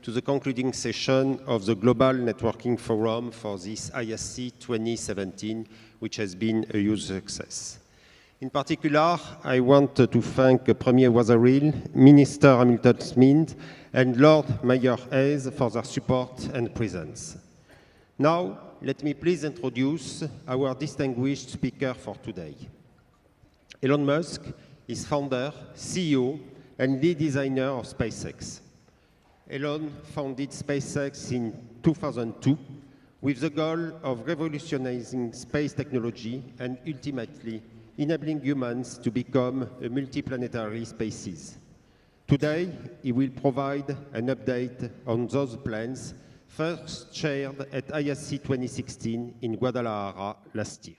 to the concluding session of the Global Networking Forum for this ISC 2017, which has been a huge success. In particular, I want to thank Premier Wazaril, Minister Hamilton Smith, and Lord Mayor Hayes for their support and presence. Now, let me please introduce our distinguished speaker for today. Elon Musk is founder, CEO, and lead designer of SpaceX. Elon founded SpaceX in 2002 with the goal of revolutionizing space technology and ultimately enabling humans to become a multiplanetary species. Today, he will provide an update on those plans first shared at ISC 2016 in Guadalajara last year.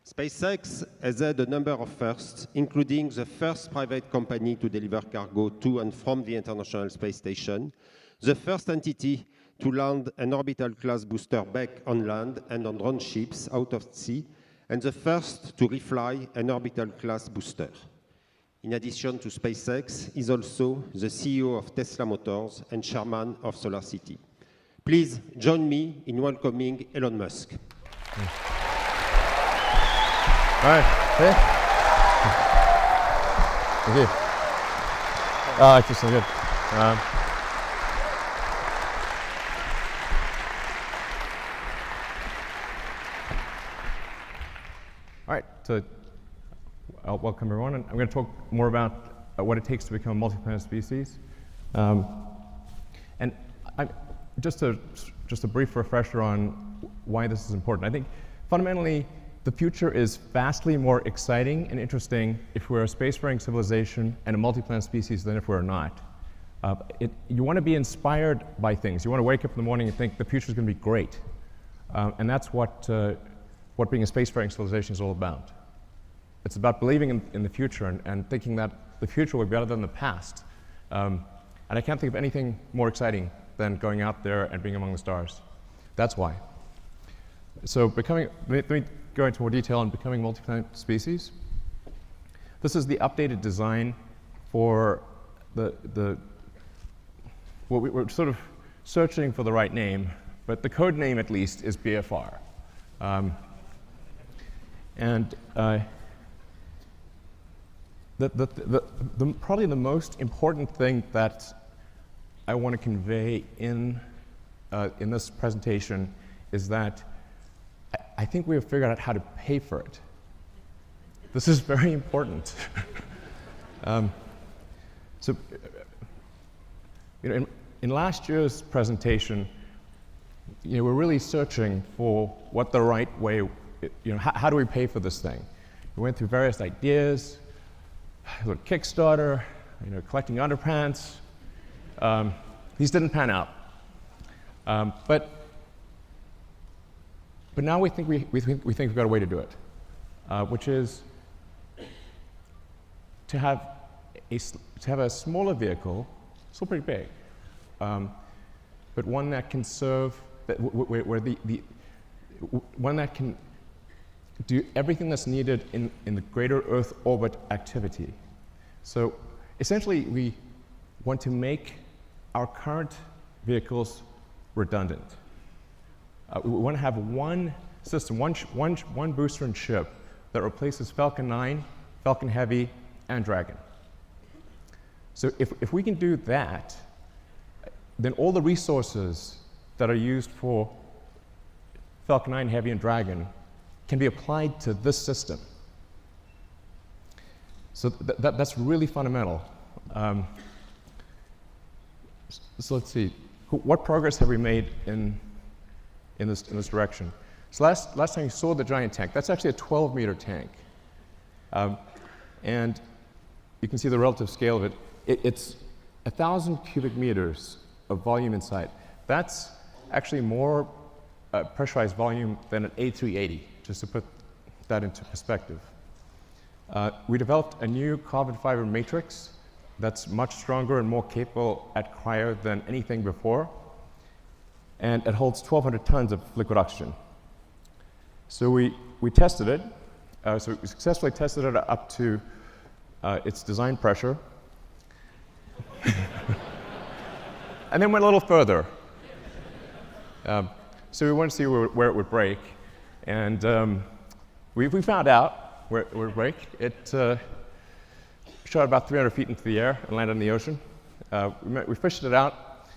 SpaceX has had a number of firsts, including the first private company to deliver cargo to and from the International Space Station, the first entity to land an orbital class booster back on land and on drone ships out of sea, and the first to refly an orbital class booster. In addition to SpaceX, he is also the CEO of Tesla Motors and chairman of SolarCity. Please join me in welcoming Elon Musk. All right. Hey. Thank you. Oh, it's just so good. All right. So, welcome everyone. And I'm going to talk more about what it takes to become a multi-planet species. And just a brief refresher on why this is important. I think fundamentally, the future is vastly more exciting and interesting if we're a spacefaring civilization and a multi-planet species than if we're not. You want to be inspired by things. You want to wake up in the morning and think the future is going to be great. And that's what being a spacefaring civilization is all about. It's about believing in the future and thinking that the future will be better than the past. And I can't think of anything more exciting than going out there and being among the stars. That's why. So let me go into more detail on becoming multi-planet species. This is the updated design for we're sort of searching for the right name, but the code name at least is BFR. Probably the most important thing that I want to convey in this presentation is that I think we have figured out how to pay for it. This is very important. So, in last year's presentation, we're really searching for what the right way, how do we pay for this thing? We went through various ideas, Kickstarter, collecting underpants. These didn't pan out. But now we think we've got a way to do it, which is to have a smaller vehicle, still pretty big, but one that can serve one that can do everything that's needed in the greater Earth orbit activity. So essentially, we want to make our current vehicles redundant. We want to have one system, one booster and ship that replaces Falcon 9, Falcon Heavy, and Dragon. So if we can do that, then all the resources that are used for Falcon 9, Heavy, and Dragon can be applied to this system. So that's really fundamental. So let's see, what progress have we made in this direction? So last time you saw the giant tank, that's actually a 12-meter tank. And you can see the relative scale of it. It's 1,000 cubic meters of volume inside. That's actually more pressurized volume than an A380, just to put that into perspective. We developed a new carbon fiber matrix that's much stronger and more capable at cryo than anything before. And it holds 1,200 tons of liquid oxygen. So we tested it. So we successfully tested it up to its design pressure. and then went a little further. So we wanted to see where it would break, and we found out where it would break. It shot about 300 feet into the air and landed in the ocean. We fished it out,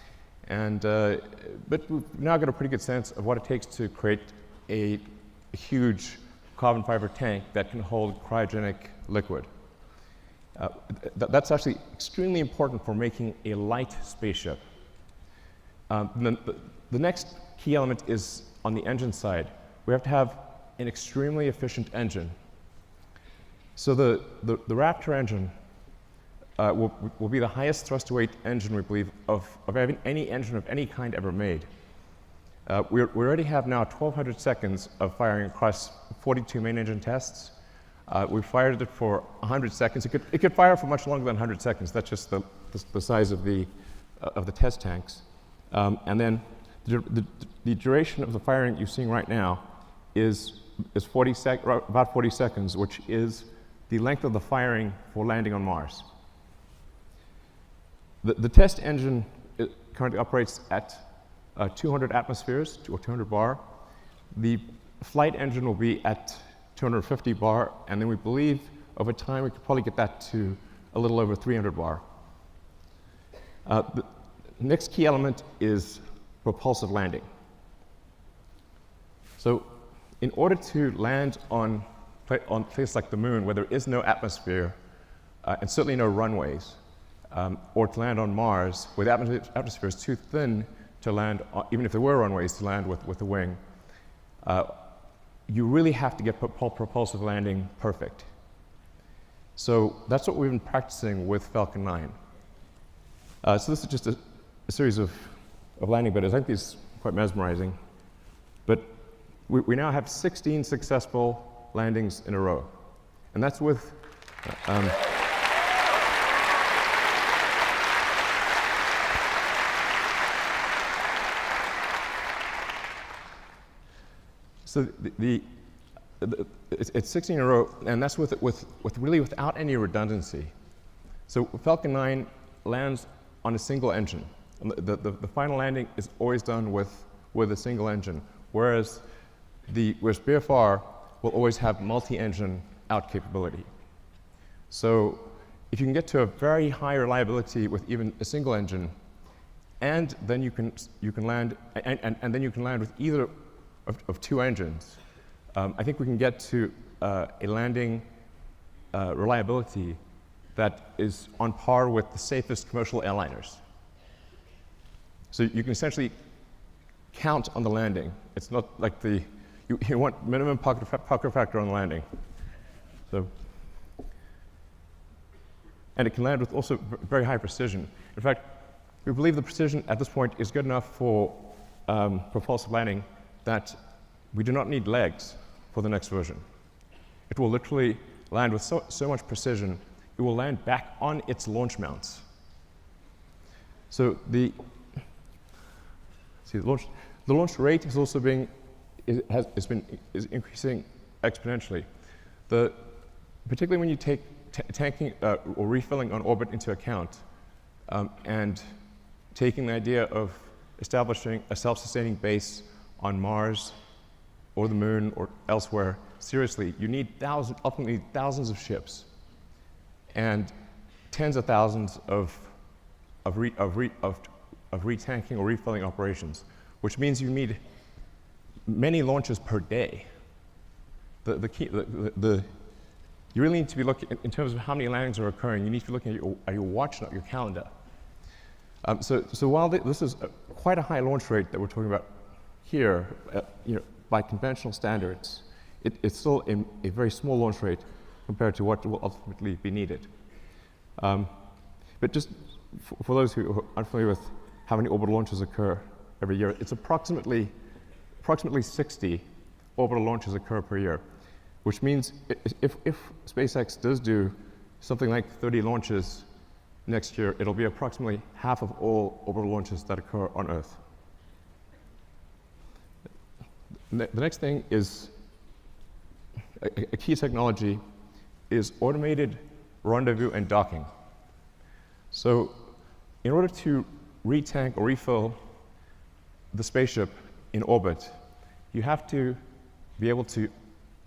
and but we've now got a pretty good sense of what it takes to create a huge carbon fiber tank that can hold cryogenic liquid. That's actually extremely important for making a light spaceship. The next key element is on the engine side. We have to have an extremely efficient engine. So the Raptor engine will be the highest thrust-to-weight engine, we believe, of any engine of any kind ever made. We already have now 1,200 seconds of firing across 42 main engine tests. We fired it for 100 seconds. It could fire for much longer than 100 seconds. That's just the size of the test tanks. And then the duration of the firing you're seeing right now is about 40 seconds, which is the length of the firing for landing on Mars. The test engine currently operates at 200 atmospheres, or 200 bar. The flight engine will be at 250 bar, and then we believe over time we could probably get that to a little over 300 bar. The next key element is propulsive landing. So in order to land on places like the moon, where there is no atmosphere, and certainly no runways, or to land on Mars, where the atmosphere is too thin to land, even if there were runways, to land with a wing, you really have to get propulsive landing perfect. So that's what we've been practicing with Falcon 9. So this is just a series of landing videos. I think these are quite mesmerizing. But we now have 16 successful landings in a row. And that's with so it's 16 in a row, and that's with really without any redundancy. So Falcon 9 lands on a single engine. The final landing is always done with a single engine, whereas BFR will always have multi-engine out capability. So if you can get to a very high reliability with even a single engine, and then you can land and then you can land with either of two engines, I think we can get to a landing reliability that is on par with the safest commercial airliners. So you can essentially count on the landing. It's not like you want minimum pucker factor on the landing. So, and it can land with also very high precision. In fact, we believe the precision at this point is good enough for propulsive landing that we do not need legs for the next version. It will literally land with so much precision, it will land back on its launch mounts. So the launch rate is also is increasing exponentially. Particularly when you take tanking or refilling on orbit into account, and taking the idea of establishing a self-sustaining base on Mars or the moon or elsewhere seriously, you need ultimately thousands of ships and tens of thousands of retanking or refilling operations, which means you need many launches per day. You really need to be looking, in terms of how many landings are occurring, you need to be looking at your watch, not your calendar. So while this is quite a high launch rate that we're talking about here, by conventional standards, it's still a very small launch rate compared to what will ultimately be needed. But just for those who are unfamiliar with how many orbital launches occur every year, it's approximately 60 orbital launches occur per year, which means if SpaceX does do something like 30 launches next year, it'll be approximately half of all orbital launches that occur on Earth. The next thing is a key technology is automated rendezvous and docking. So in order to retank or refill the spaceship in orbit, you have to be able to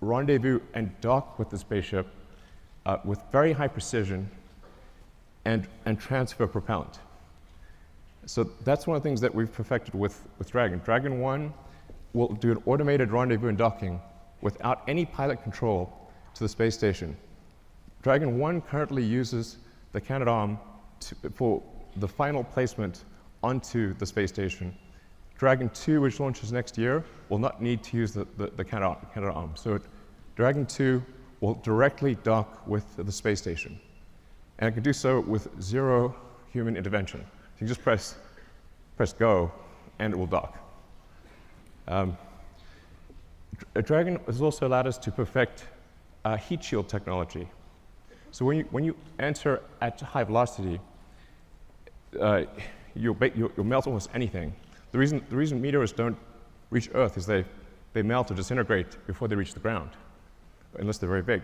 rendezvous and dock with the spaceship with very high precision and transfer propellant. So that's one of the things that we've perfected with Dragon. Dragon 1 will do an automated rendezvous and docking without any pilot control to the space station. Dragon 1 currently uses the Canadarm for the final placement onto the space station. Dragon 2, which launches next year, will not need to use the Canadarm. So Dragon 2 will directly dock with the space station. And it can do so with zero human intervention. You can just press go, and it will dock. Dragon has also allowed us to perfect heat shield technology. So when you enter at high velocity, you'll melt almost anything. The reason meteors don't reach Earth is they melt or disintegrate before they reach the ground, unless they're very big.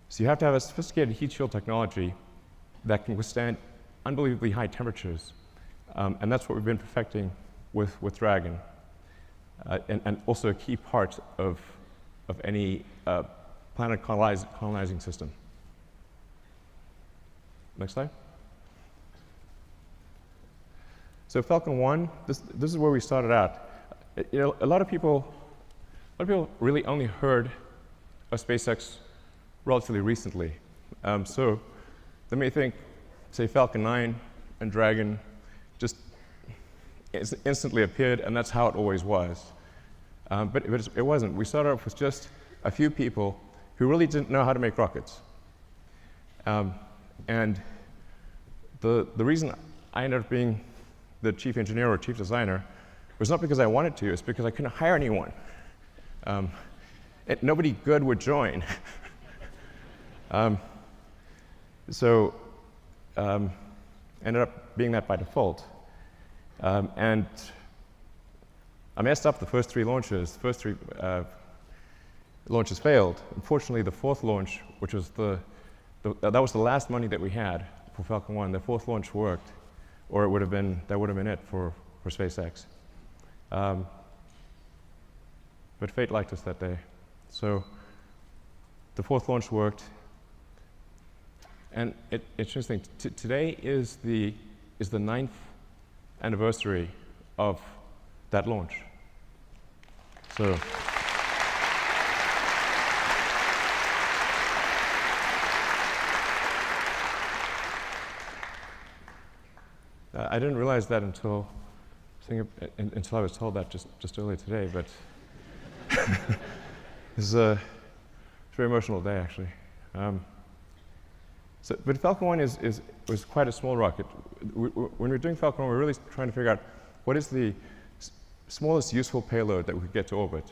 So you have to have a sophisticated heat shield technology that can withstand unbelievably high temperatures. And that's what we've been perfecting with Dragon, and also a key part of any planet colonizing system. Next slide. So Falcon 1, this is where we started out. You know, a lot of people really only heard of SpaceX relatively recently. So they may think, say, Falcon 9 and Dragon just instantly appeared, and that's how it always was. But it wasn't. We started off with just a few people who really didn't know how to make rockets. And the reason I ended up being the chief engineer or chief designer was not because I wanted to, it's because I couldn't hire anyone. Nobody good would join. So ended up being that by default. And I messed up the first three launches. The first three launches failed. Unfortunately, the fourth launch, which was that was the last money that we had for Falcon 1, the fourth launch worked, or that would have been it for SpaceX. But fate liked us that day. So the fourth launch worked. And it's interesting, today is the 9th anniversary of that launch. So I didn't realize that until I was told that just earlier today, but it's a very emotional day, actually. But Falcon 1 was quite a small rocket. When we were doing Falcon 1, we were really trying to figure out what is the smallest useful payload that we could get to orbit.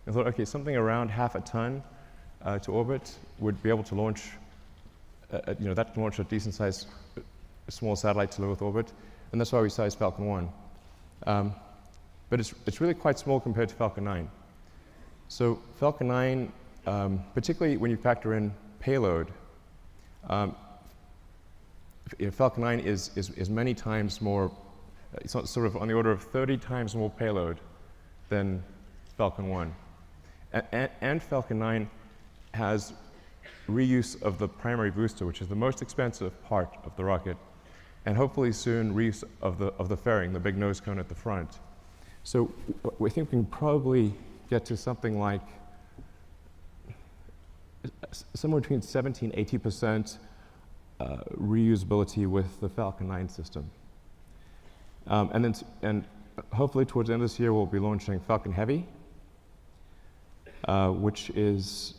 And I thought, okay, something around half a ton to orbit would be able to launch, that can launch a decent-sized small satellite to low Earth orbit, and that's why we sized Falcon 1. But it's really quite small compared to Falcon 9. So Falcon 9, particularly when you factor in payload, Falcon 9 is many times more, it's sort of on the order of 30 times more payload than Falcon 1. And Falcon 9 has reuse of the primary booster, which is the most expensive part of the rocket, and hopefully soon reuse of the fairing, the big nose cone at the front. So we think we can probably get to something like somewhere between 70 and 80% reusability with the Falcon 9 system. And hopefully towards the end of this year, we'll be launching Falcon Heavy, which is,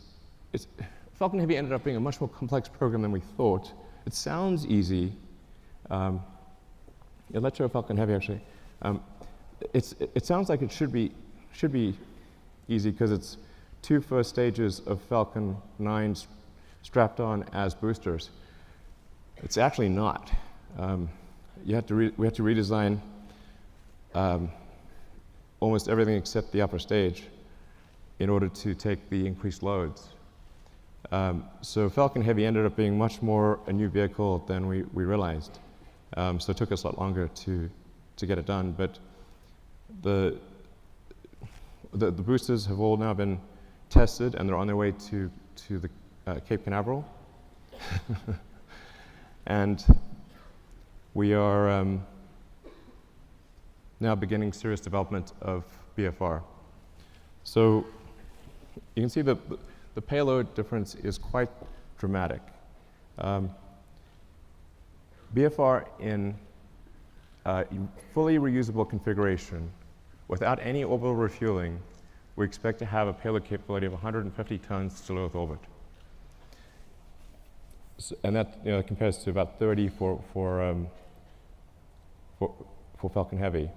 Falcon Heavy ended up being a much more complex program than we thought. It sounds easy. Let's show Falcon Heavy, actually. It sounds like it should be easy because it's 2 first stages of Falcon 9 strapped on as boosters. It's actually not. We had to redesign almost everything except the upper stage in order to take the increased loads. So Falcon Heavy ended up being much more a new vehicle than we realized. So it took us a lot longer to get it done. But the boosters have all now been tested, and they're on their way to the Cape Canaveral. And we are now beginning serious development of BFR. So you can see the payload difference is quite dramatic. BFR in fully reusable configuration, without any orbital refueling, we expect to have a payload capability of 150 tons to low Earth orbit. So, and that compares to about 30 for Falcon Heavy,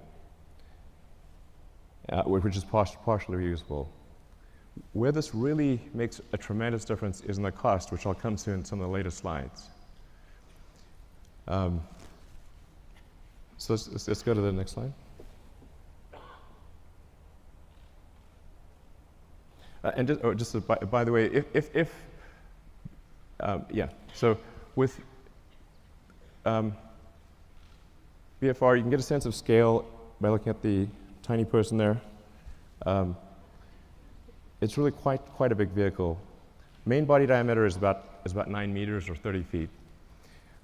which is partially reusable. Where this really makes a tremendous difference is in the cost, which I'll come to in some of the later slides. So let's go to the next slide. And by the way, so with BFR, you can get a sense of scale by looking at the tiny person there. It's really quite a big vehicle. Main body diameter is about 9 meters or 30 feet.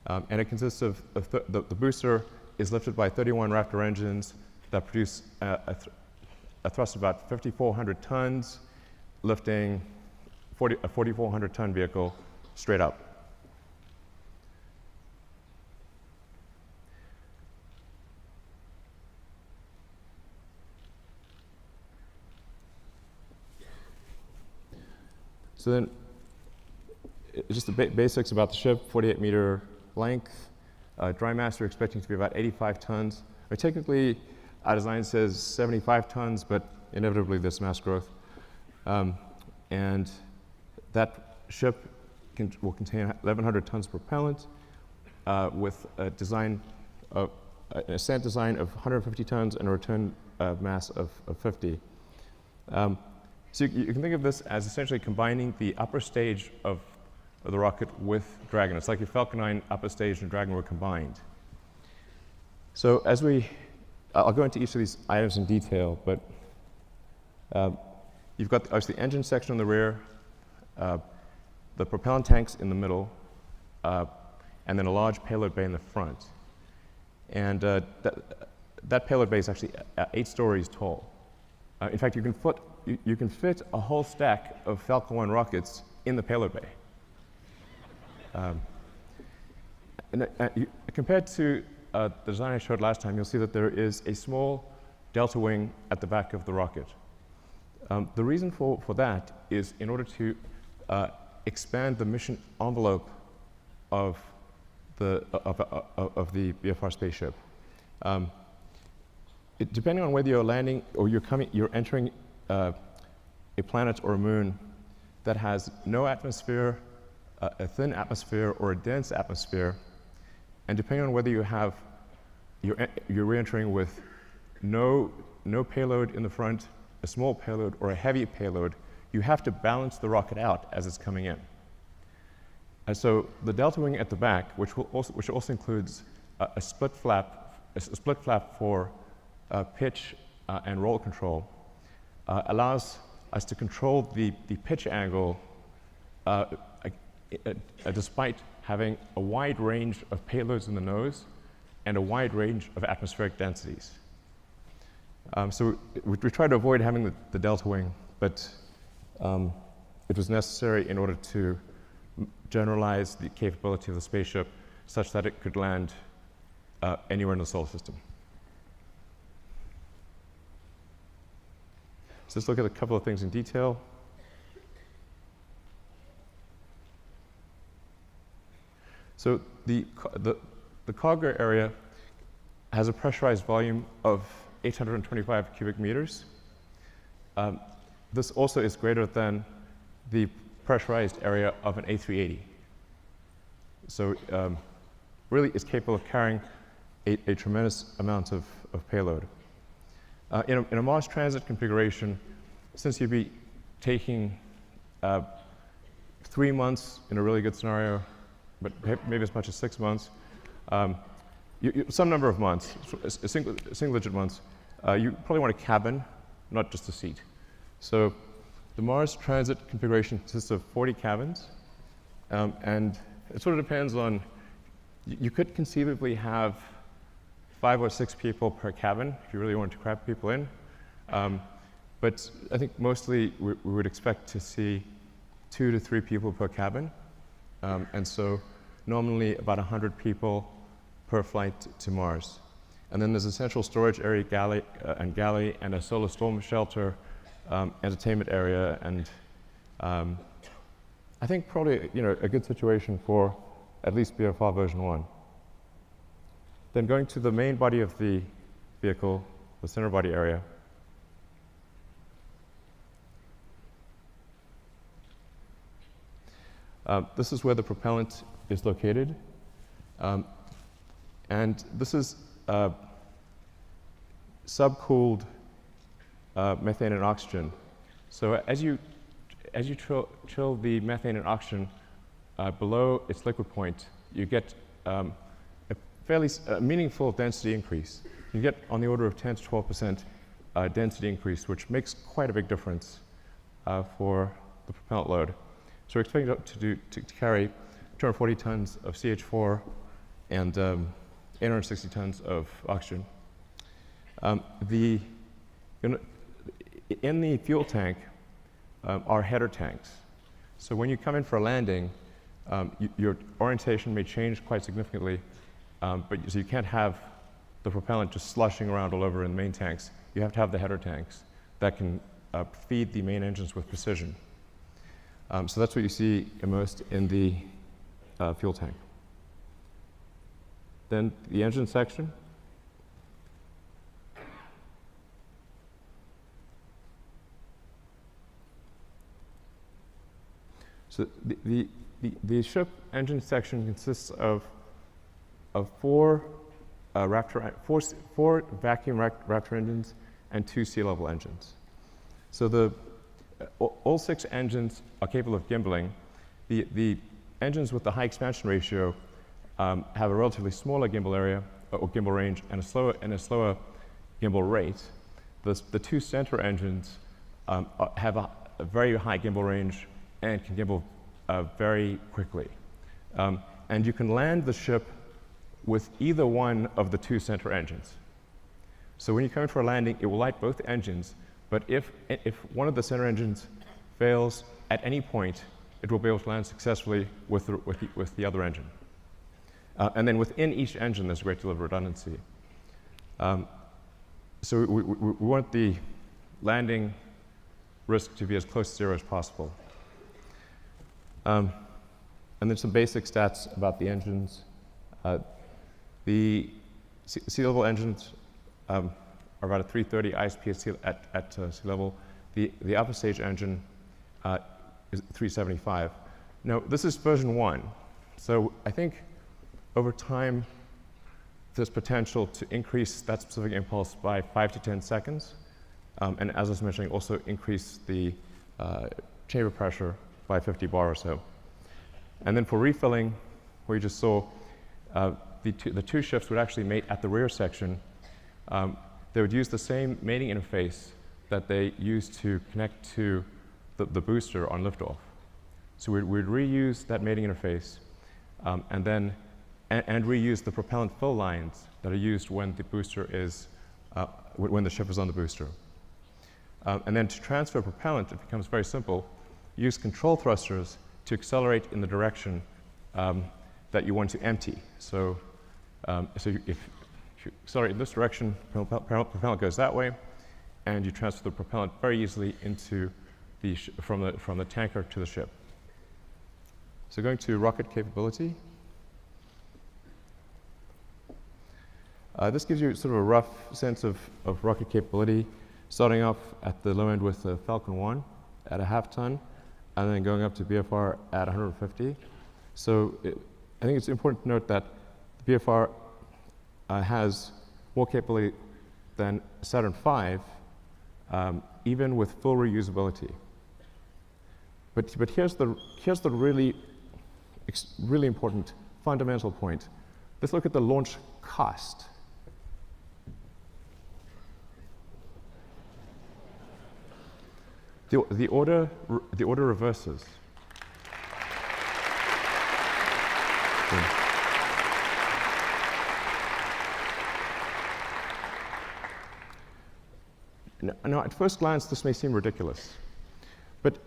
And it consists of the booster is lifted by 31 Raptor engines that produce a thrust of about 5,400 tons, lifting a 4,400 ton vehicle straight up. So then, just the basics about the ship: 48-meter length. Dry mass we're expecting to be about 85 tons. Technically, our design says 75 tons, but inevitably there's mass growth. And that ship will contain 1,100 tons propellant with a design of an ascent design of 150 tons and a return mass of 50. So you can think of this as essentially combining the upper stage of the rocket with Dragon. It's like your Falcon 9 upper stage and Dragon were combined. So I'll go into each of these items in detail, but you've got obviously the engine section in the rear, the propellant tanks in the middle, and then a large payload bay in the front. And that payload bay is actually 8 stories tall. In fact, you can fit a whole stack of Falcon 1 rockets in the payload bay. Compared to the design I showed last time, you'll see that there is a small delta wing at the back of the rocket. The reason for that is in order to expand the mission envelope of the BFR spaceship. Depending on whether you're landing or you're entering a planet or a moon that has no atmosphere, a thin atmosphere, or a dense atmosphere, and depending on whether you're re-entering with no payload in the front, a small payload, or a heavy payload, you have to balance the rocket out as it's coming in. And so the delta wing at the back, which also includes a split flap for pitch and roll control, allows us to control the pitch angle despite having a wide range of payloads in the nose and a wide range of atmospheric densities. So we tried to avoid having the delta wing, but it was necessary in order to generalize the capability of the spaceship such that it could land anywhere in the solar system. So let's look at a couple of things in detail. So the cargo area has a pressurized volume of 825 cubic meters. This also is greater than the pressurized area of an A380. So really is capable of carrying a tremendous amount of payload. In a Mars transit configuration, since you'd be taking 3 months in a really good scenario, but maybe as much as 6 months, some number of months, a single-digit months, you probably want a cabin, not just a seat. So the Mars transit configuration consists of 40 cabins, and it sort of depends on, you could conceivably have 5 or 6 people per cabin if you really wanted to cram people in. But I think mostly we would expect to see 2 to 3 people per cabin. And so normally about 100 people per flight to Mars. And then there's a central storage area, galley, and a solar storm shelter, entertainment area, and I think probably a good situation for at least BFR version 1. Then going to the main body of the vehicle, the center body area. This is where the propellant is located. And this is subcooled methane and oxygen. So as you chill the methane and oxygen below its liquid point, you get a fairly meaningful density increase. You get on the order of 10 to 12% density increase, which makes quite a big difference for the propellant load. So we're expecting it to carry 240 tons of CH4 and 860 tons of oxygen. In the fuel tank are header tanks. So when you come in for a landing, your orientation may change quite significantly, so you can't have the propellant just slushing around all over in the main tanks. You have to have the header tanks that can feed the main engines with precision. So that's what you see immersed in the fuel tank. Then the engine section. So the ship engine section consists of four vacuum Raptor engines and 2 sea-level engines. So all 6 engines are capable of gimbaling. The engines with the high expansion ratio have a relatively smaller gimbal area or gimbal range and a slower gimbal rate. The 2 center engines have a very high gimbal range and can gimbal very quickly. And you can land the ship with either one of the 2 center engines. So when you come in for a landing, it will light both engines, but if one of the center engines fails at any point, it will be able to land successfully with the other engine. And then within each engine, there's a great deal of redundancy. So we want the landing risk to be as close to 0 as possible. And then some basic stats about the engines. The sea-level engines are about a 330 ISP at sea level. The upper stage engine is 375. Now, this is version 1. So I think over time, there's potential to increase that specific impulse by 5 to 10 seconds. And as I was mentioning, also increase the chamber pressure by 50 bar or so. And then for refilling, where you just saw, the two ships would actually mate at the rear section. They would use the same mating interface that they used to connect to the booster on liftoff. So we'd reuse that mating interface and reuse the propellant fill lines that are used when the booster is, when the ship is on the booster. And then to transfer propellant, it becomes very simple. Use control thrusters to accelerate in the direction that you want to empty. So, if you accelerate in this direction, propellant goes that way, and you transfer the propellant very easily into from the tanker to the ship. So going to rocket capability. This gives you sort of a rough sense of rocket capability, starting off at the low end with the Falcon 1 at a half ton, and then going up to BFR at 150. So I think it's important to note that the BFR has more capability than Saturn V, even with full reusability. But here's the really important fundamental point. let's look at the launch cost. The order reverses. Now, at first glance, this may seem ridiculous, but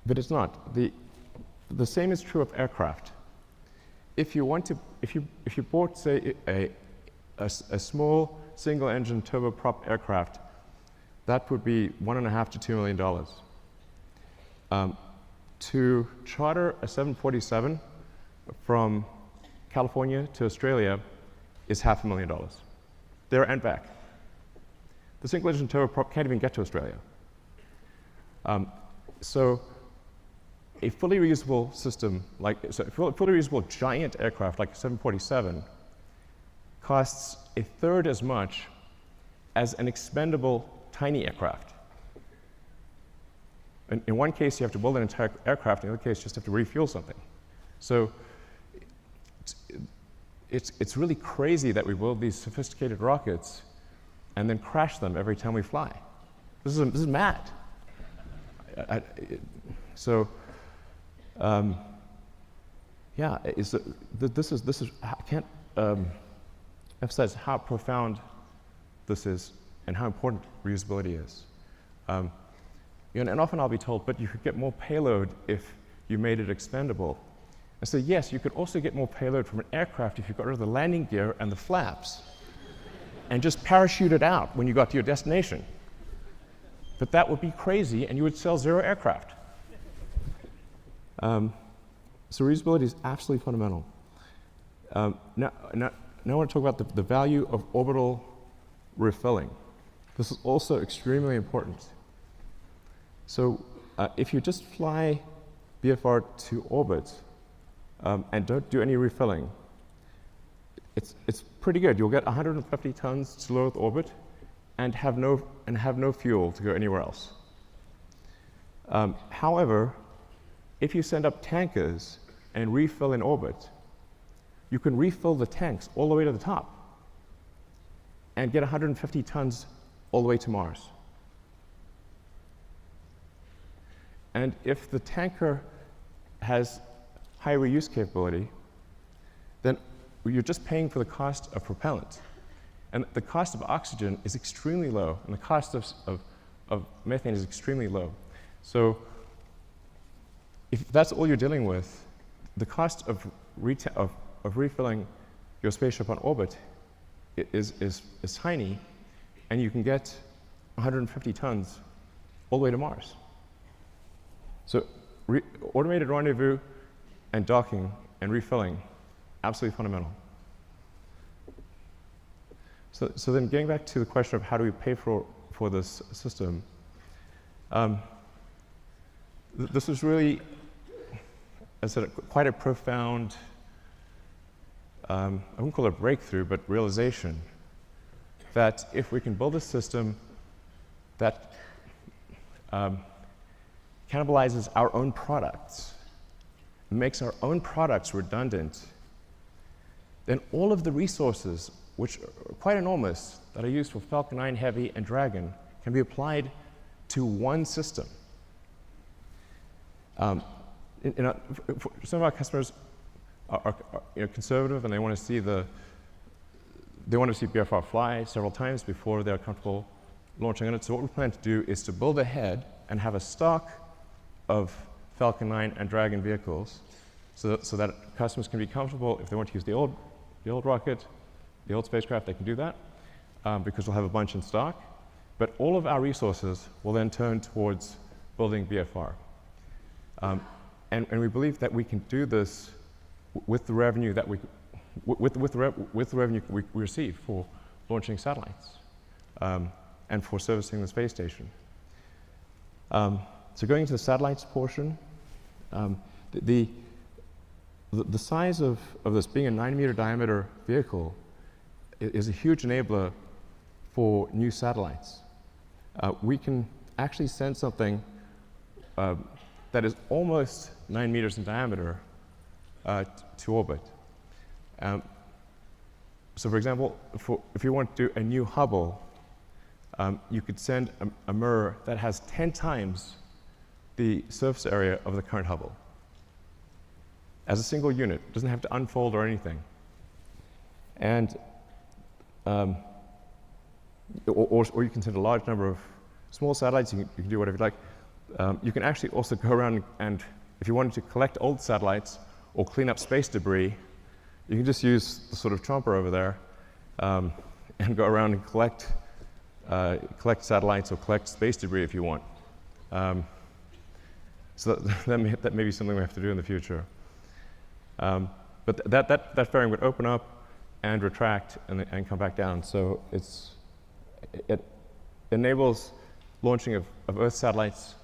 it's not. The same is true of aircraft. If you bought, say, a small single-engine turboprop aircraft, that would be $1.5 to $2 million. To charter a 747 from California to Australia is $500,000, there and back. The single-engine turboprop can't even get to Australia. So a fully reusable system, a fully reusable giant aircraft like a 747 costs a third as much as an expendable tiny aircraft. In one case, you have to build an entire aircraft. In the other case, you just have to refuel something. So it's really crazy that we build these sophisticated rockets and then crash them every time we fly. This is mad. Yeah, this is I can't emphasize how profound this is and how important reusability is. And often I'll be told, but you could get more payload if you made it expendable. And so yes, you could also get more payload from an aircraft if you got rid of the landing gear and the flaps and just parachute it out when you got to your destination. But that would be crazy, and you would sell 0 aircraft. So reusability is absolutely fundamental. Now I want to talk about the value of orbital refilling. This is also extremely important. So if you just fly BFR to orbit and don't do any refilling, it's pretty good. You'll get 150 tons to low Earth orbit and have no fuel to go anywhere else. However, if you send up tankers and refill in orbit, you can refill the tanks all the way to the top and get 150 tons all the way to Mars. And if the tanker has high reuse capability, then you're just paying for the cost of propellant. And the cost of oxygen is extremely low, and the cost of methane is extremely low. So if that's all you're dealing with, the cost of refilling your spaceship on orbit is tiny, and you can get 150 tons all the way to Mars. So automated rendezvous and docking and refilling, absolutely fundamental. So then getting back to the question of how do we pay for this system, this is really, as I said, quite a profound, I wouldn't call it a breakthrough, but realization that if we can build a system that cannibalizes our own products, makes our own products redundant, then all of the resources, which are quite enormous, that are used for Falcon 9 Heavy and Dragon, can be applied to one system. Some of our customers are conservative, and they want to see BFR fly several times before they're comfortable launching on it. So what we plan to do is to build ahead and have a stock of Falcon 9 and Dragon vehicles, so that customers can be comfortable if they want to use the old rocket, the old spacecraft, they can do that, because we'll have a bunch in stock. But all of our resources will then turn towards building BFR. And we believe that we can do this with the revenue that we receive for launching satellites and for servicing the space station. So going to the satellites portion, the size of this being a 9-meter diameter vehicle is a huge enabler for new satellites. We can actually send something that is almost 9 meters in diameter to orbit. So for example, if you want to do a new Hubble, you could send a mirror that has 10 times the surface area of the current Hubble as a single unit. It doesn't have to unfold or anything. And or you can send a large number of small satellites. You can do whatever you like. You can actually also go around and, if you wanted to collect old satellites or clean up space debris, you can just use the sort of chomper over there and go around and collect satellites or collect space debris if you want. So that may be something we have to do in the future. But that fairing would open up and retract and come back down. So it enables launching of Earth satellites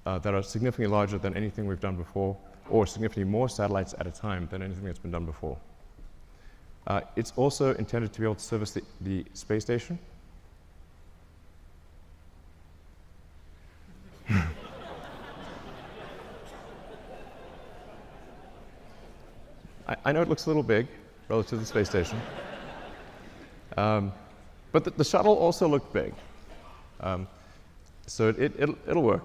that are significantly larger than anything we've done before, or significantly more satellites at a time than anything that's been done before. It's also intended to be able to service the space station. I know it looks a little big relative to the space station, but the shuttle also looked big, so it'll work.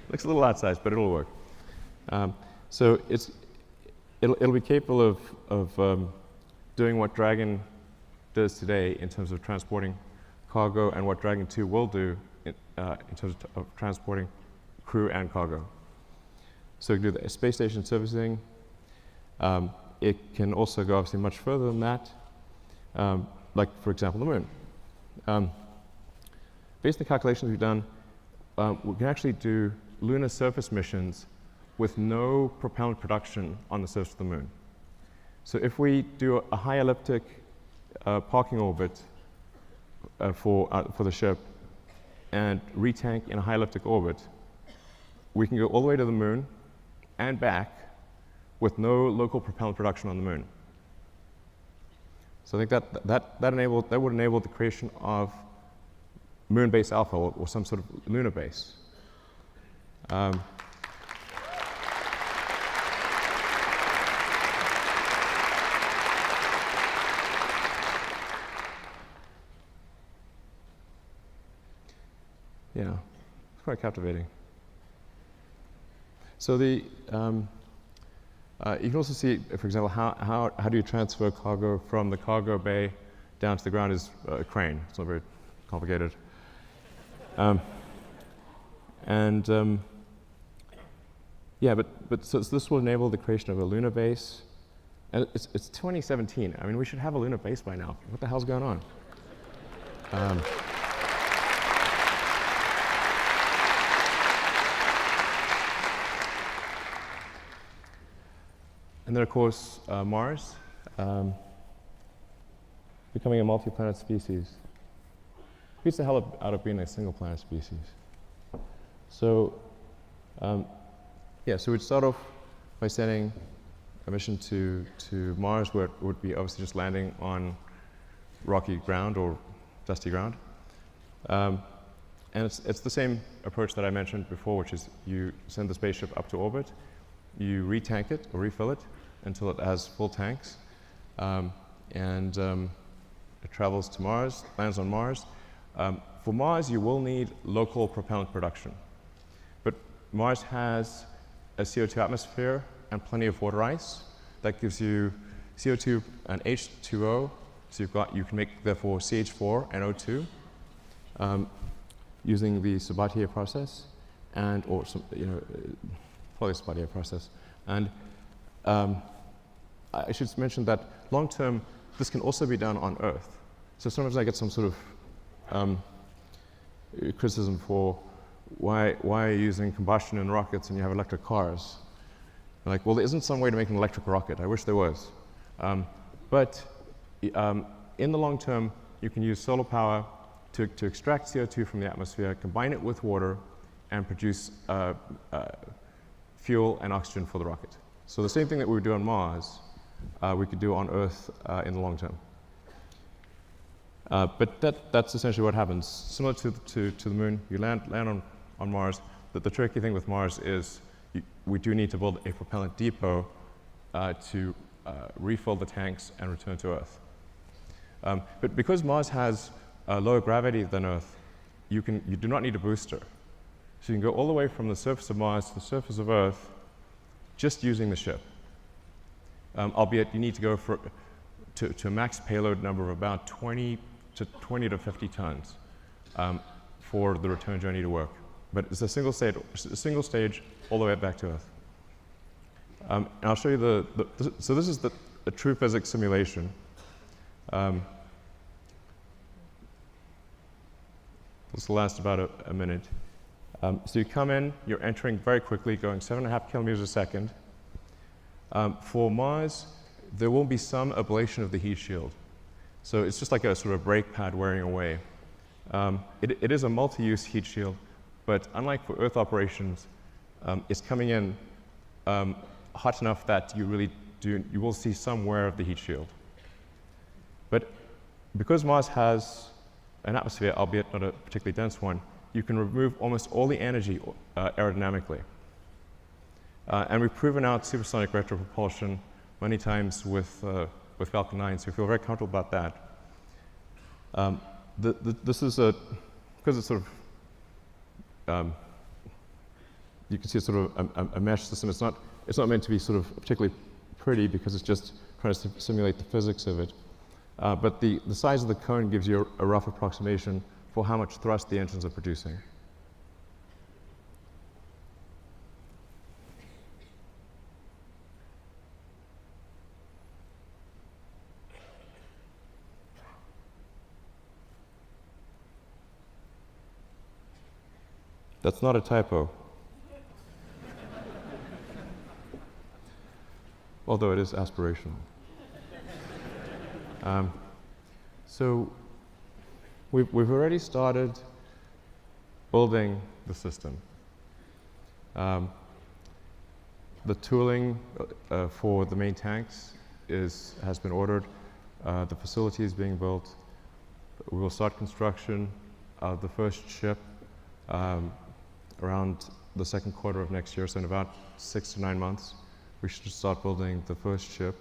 Looks a little outsized, but it'll work. So it'll be capable of doing what Dragon does today in terms of transporting cargo, and what Dragon 2 will do in terms of transporting crew and cargo. So it can do the space station servicing. It can also go obviously much further than that, like, for example, the moon. Based on the calculations we've done, we can actually do lunar surface missions with no propellant production on the surface of the moon. So if we do a high elliptic parking orbit for the ship and retank in a high elliptic orbit, we can go all the way to the moon and back with no local propellant production on the moon. So I think that would enable the creation of moon base alpha, or some sort of lunar base. Yeah, it's quite captivating. So you can also see, for example, how do you transfer cargo from the cargo bay down to the ground is a crane. It's not very complicated. Yeah, but so this will enable the creation of a lunar base. And it's 2017. I mean, we should have a lunar base by now. What the hell's going on? And then, of course, Mars, becoming a multi-planet species. Beats the hell out of being a single-planet species. So, yeah, so we'd start off by sending a mission to Mars, where it would be obviously just landing on rocky ground or dusty ground. And it's the same approach that I mentioned before, which is you send the spaceship up to orbit, you retank it or refill it until it has full tanks, and it travels to Mars, lands on Mars. For Mars, you will need local propellant production. But Mars has a CO2 atmosphere and plenty of water ice. That gives you CO2 and H2O, so you can make, therefore, CH4 and O2 using the Sabatier process, or some, probably Sabatier process. And I should mention that long term, this can also be done on Earth. So sometimes I get some sort of criticism for why are you using combustion in rockets and you have electric cars? I'm like, well, there isn't some way to make an electric rocket. I wish there was. But in the long term, you can use solar power to extract CO2 from the atmosphere, combine it with water, and produce fuel and oxygen for the rocket. So the same thing that we would do on Mars, we could do on Earth in the long term. But that's essentially what happens. Similar to the moon, you land on Mars. The tricky thing with Mars is we do need to build a propellant depot to refill the tanks and return to Earth. But because Mars has lower gravity than Earth, you do not need a booster. So you can go all the way from the surface of Mars to the surface of Earth just using the ship. Albeit you need to go to a max payload number of about 20 to 50 tons for the return journey to work. But it's a single stage all the way back to Earth. And I'll show you so this is the true physics simulation. This will last about a minute. So you come in, you're entering very quickly, going 7.5 kilometers a second. For Mars, there will be some ablation of the heat shield. So it's just like a sort of brake pad wearing away. It is a multi-use heat shield, but unlike for Earth operations, it's coming in hot enough that you will see some wear of the heat shield. But because Mars has an atmosphere, albeit not a particularly dense one, you can remove almost all the energy aerodynamically. And we've proven out supersonic retropropulsion many times with Falcon 9, so we feel very comfortable about that. This is because it's sort of, you can see it's sort of a mesh system. It's not meant to be sort of particularly pretty because it's just trying to simulate the physics of it. But the size of the cone gives you a rough approximation for how much thrust the engines are producing. That's not a typo. Although it is aspirational. So we've already started building the system. The tooling for the main tanks has been ordered. The facility is being built. We will start construction of the first ship around the second quarter of next year, so in about 6 to 9 months, we should start building the first ship.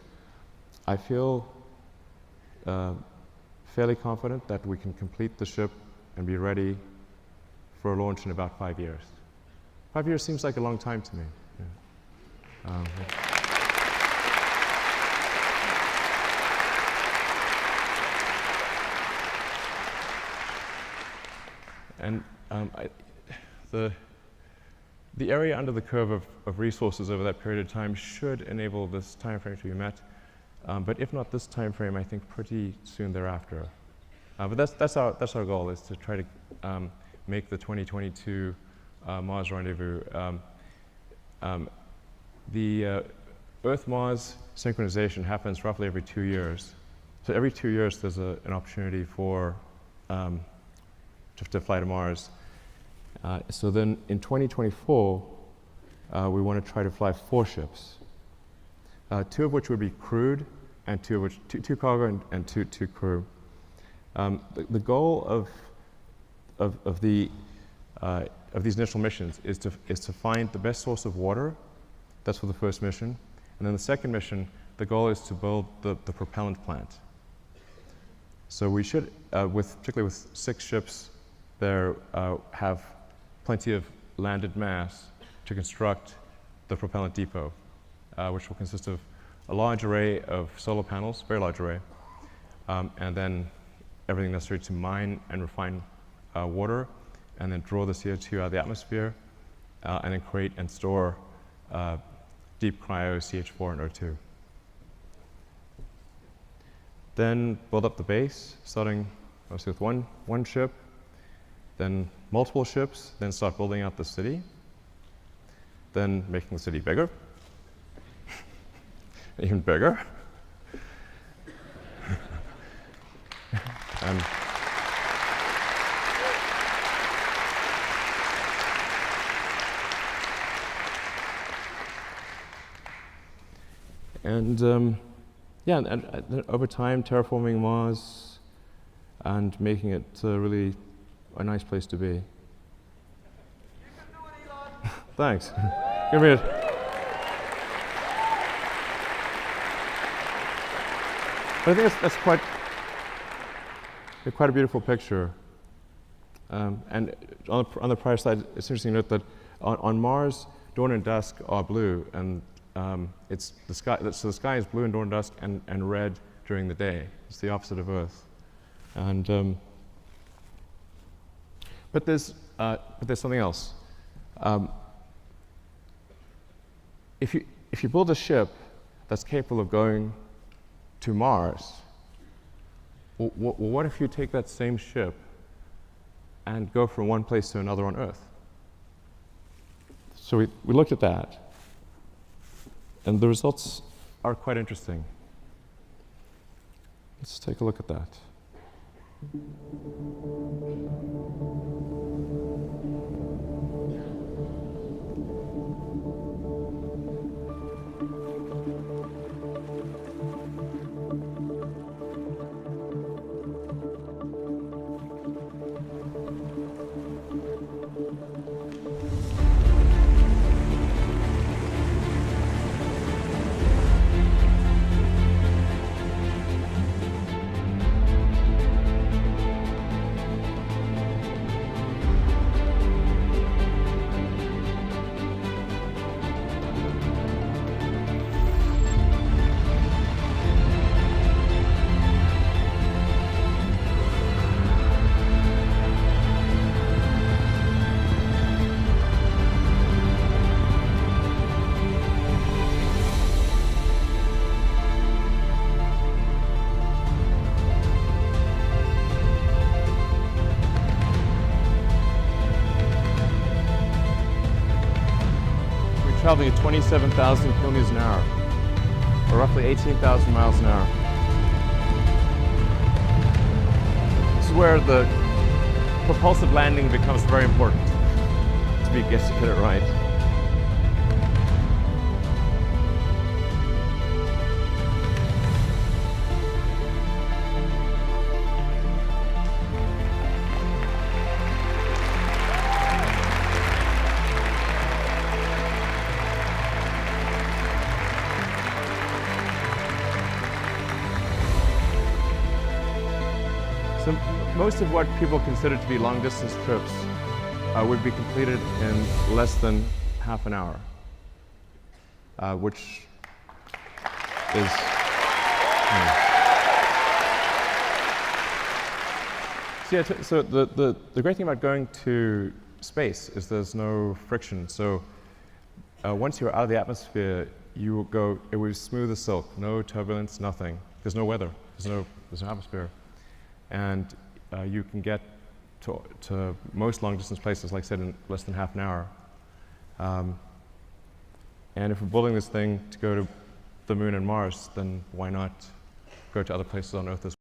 I feel fairly confident that we can complete the ship and be ready for a launch in about 5 years. 5 years seems like a long time to me. Yeah. And the area under the curve of resources over that period of time should enable this time frame to be met. But if not this time frame, I think pretty soon thereafter. But that's our goal, is to try to make the 2022 Mars rendezvous. The Earth-Mars synchronization happens roughly every 2 years. So every 2 years, there's an opportunity for to fly to Mars. So then in 2024, we want to try to fly 4 ships. 2 of which would be crewed, and 2 cargo and 2 crew. The goal of these initial missions is to find the best source of water. That's for the first mission, and then the second mission, the goal is to build the propellant plant. So we should, particularly with 6 ships, there have plenty of landed mass to construct the propellant depot, which will consist of a large array of solar panels, very large array, and then everything necessary to mine and refine water, and then draw the CO2 out of the atmosphere, and then create and store deep cryo CH4 and O2. Then build up the base, starting mostly with one ship, then multiple ships, then start building out the city, then making the city bigger, even bigger. And over time, terraforming Mars and making it really a nice place to be. You can do it, Elon. Thanks. Give me it. But I think that's quite a beautiful picture. And on the prior slide, it's interesting to note that on Mars, dawn and dusk are blue, and it's the sky. So the sky is blue in dawn and dusk, and red during the day. It's the opposite of Earth. And but there's something else. If you build a ship that's capable of going to Mars, what if you take that same ship and go from one place to another on Earth? So we looked at that, and the results are quite interesting. Let's take a look at that. Traveling at 27,000 kilometers an hour, or roughly 18,000 miles an hour. This is where the propulsive landing becomes very important to get it right. So most of what people consider to be long-distance trips would be completed in less than half an hour, which is... So the great thing about going to space is there's no friction. So once you're out of the atmosphere, you will go, it will be smooth as silk, no turbulence, nothing. There's no weather, there's no atmosphere. And you can get to most long-distance places, like I said, in less than half an hour. And if we're building this thing to go to the Moon and Mars, then why not go to other places on Earth as well?